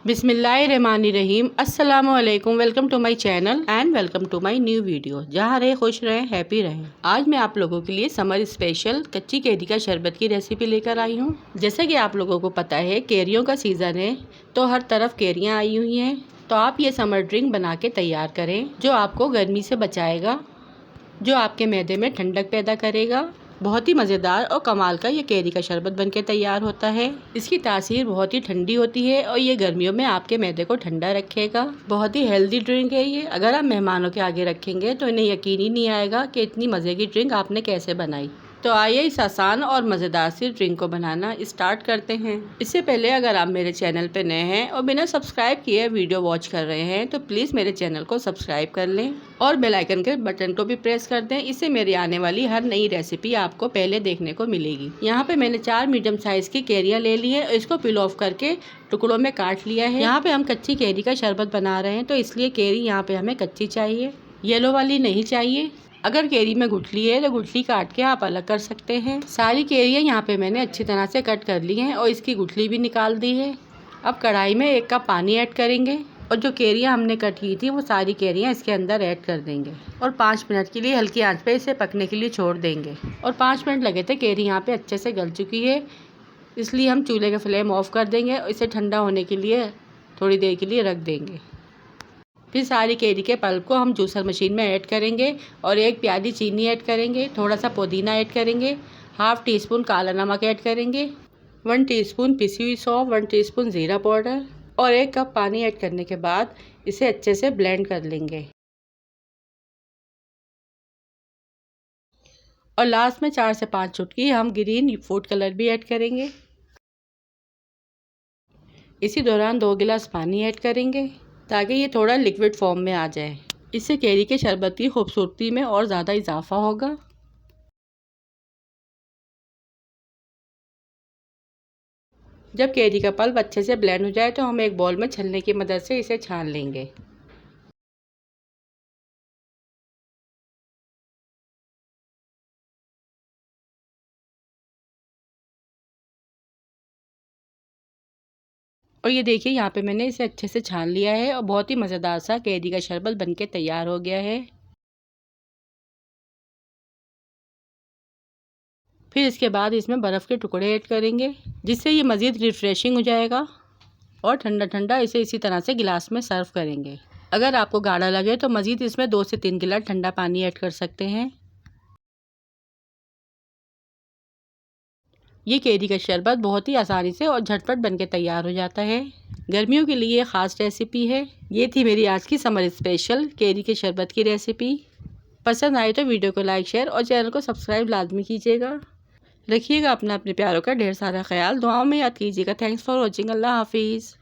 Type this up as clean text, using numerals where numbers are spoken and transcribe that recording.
बिस्मिल्लाहिर्रहमानिर्रहीम। अस्सलामुअलैकुम। Welcome to my channel and welcome to my new video. जहाँ रहे खुश रहें, हैप्पी रहें। आज मैं आप लोगों के लिए समर स्पेशल कच्ची कैरी का शरबत की रेसिपी लेकर आई हूँ। जैसा कि आप लोगों को पता है कैरियों का सीज़न है, तो हर तरफ कैरियाँ आई हुई हैं। तो आप ये समर ड्रिंक बना के तैयार करें जो आपको गर्मी से बचाएगा, जो आपके मैदे में ठंडक पैदा करेगा। बहुत ही मज़ेदार और कमाल का ये कैरी का शरबत बनके तैयार होता है। इसकी तासीर बहुत ही ठंडी होती है और ये गर्मियों में आपके मैदे को ठंडा रखेगा। बहुत ही हेल्दी ड्रिंक है ये। अगर आप मेहमानों के आगे रखेंगे तो इन्हें यकीन ही नहीं आएगा कि इतनी मज़े की ड्रिंक आपने कैसे बनाई। तो आइए इस आसान और मज़ेदार सी ड्रिंक को बनाना स्टार्ट करते हैं। इससे पहले अगर आप मेरे चैनल पर नए हैं और बिना सब्सक्राइब किए वीडियो वॉच कर रहे हैं तो प्लीज़ मेरे चैनल को सब्सक्राइब कर लें और बेल आइकन के बटन को भी प्रेस कर दें। इससे मेरी आने वाली हर नई रेसिपी आपको पहले देखने को मिलेगी। यहाँ पे मैंने 4 मीडियम साइज़ की कैरियाँ ले ली है और इसको पील ऑफ करके टुकड़ों में काट लिया है। यहाँ पे हम कच्ची कैरी का शरबत बना रहे हैं तो इसलिए कैरी यहाँ पे हमें कच्ची चाहिए, येलो वाली नहीं चाहिए। अगर कैरी में गुठली है तो गुठली काट के आप अलग कर सकते हैं। सारी कैरियाँ यहाँ पे मैंने अच्छी तरह से कट कर ली हैं और इसकी गुठली भी निकाल दी है। अब कढ़ाई में 1 कप पानी ऐड करेंगे और जो कैरियाँ हमने कट की थी वो सारी कैरियाँ इसके अंदर ऐड कर देंगे और 5 मिनट के लिए हल्की आंच पे इसे पकने के लिए छोड़ देंगे। और 5 मिनट लगे थे, कैरी यहाँ पे अच्छे से गल चुकी है, इसलिए हम चूल्हे का फ्लेम ऑफ कर देंगे और इसे ठंडा होने के लिए थोड़ी देर के लिए रख देंगे। फिर सारी कैरी के पल्प को हम जूसर मशीन में ऐड करेंगे और 1 प्याली चीनी ऐड करेंगे, थोड़ा सा पुदीना ऐड करेंगे, हाफ़ टी स्पून काला नमक ऐड करेंगे, 1 टीस्पून पिसी हुई सौंफ, 1 टीस्पून ज़ीरा पाउडर और 1 कप पानी ऐड करने के बाद इसे अच्छे से ब्लेंड कर लेंगे। और लास्ट में 4 से 5 चुटकी हम ग्रीन फूड कलर भी ऐड करेंगे। इसी दौरान 2 गिलास पानी ऐड करेंगे ताकि ये थोड़ा लिक्विड फॉर्म में आ जाए। इससे कैरी के शरबत की खूबसूरती में और ज़्यादा इजाफा होगा। जब कैरी का पल्प अच्छे से ब्लेंड हो जाए तो हम एक बाउल में छलनी की मदद से इसे छान लेंगे। और ये देखिए यहाँ पे मैंने इसे अच्छे से छान लिया है और बहुत ही मज़ेदार सा कैरी का शरबत बनके तैयार हो गया है। फिर इसके बाद इसमें बर्फ़ के टुकड़े ऐड करेंगे जिससे ये मज़ीद रिफ़्रेशिंग हो जाएगा और ठंडा ठंडा इसे इसी तरह से गिलास में सर्व करेंगे। अगर आपको गाढ़ा लगे तो मज़ीद इसमें 2 से 3 गिलास ठंडा पानी ऐड कर सकते हैं। ये कैरी का शरबत बहुत ही आसानी से और झटपट बनके तैयार हो जाता है। गर्मियों के लिए ख़ास रेसिपी है। ये थी मेरी आज की समर स्पेशल कैरी के शरबत की रेसिपी। पसंद आए तो वीडियो को लाइक, शेयर और चैनल को सब्सक्राइब लाजमी कीजिएगा। रखिएगा अपने प्यारों का ढेर सारा ख्याल, दुआओं में याद कीजिएगा। Thanks for watching. अल्लाह हाफिज़।